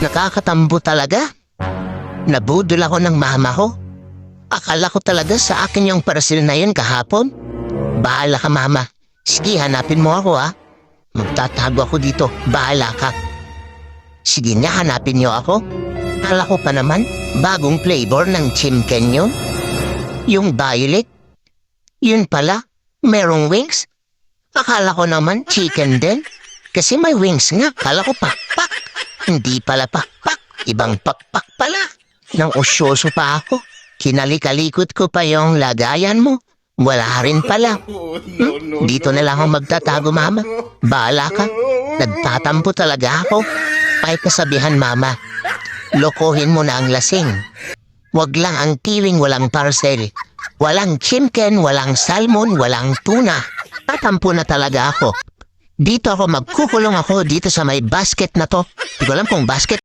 Nakakatambo talaga. Nabudol ako ng mama ko. Akala ko talaga sa akin yung parasil na yun kahapon. Bahala ka, mama. Sige, hanapin mo ako, ha. Magtatago ako dito. Bahala ka. Sige nga, hanapin niyo ako. Akala ko pa naman, bagong flavor ng chimken yun. Yung violet. Yun pala, merong wings. Akala ko naman chicken din. Kasi may wings nga. Akala ko pakpak. Hindi pala pakpak. Ibang pakpak pala. Nang usyoso pa ako. Kinalikalikot ko pa yung lagayan mo. Wala rin pala. Dito na lang ako magtatago, mama. Bahala ka. Nagtatampo talaga ako. Ay kasabihan, mama. Lokohin mo na ang lasing. Wag lang ang tiling walang parcel. Walang chimken, walang salmon, walang tuna. Tatampo na talaga ako. Dito ako magkukulong ako dito sa may basket na to. Hindi ko alam kung basket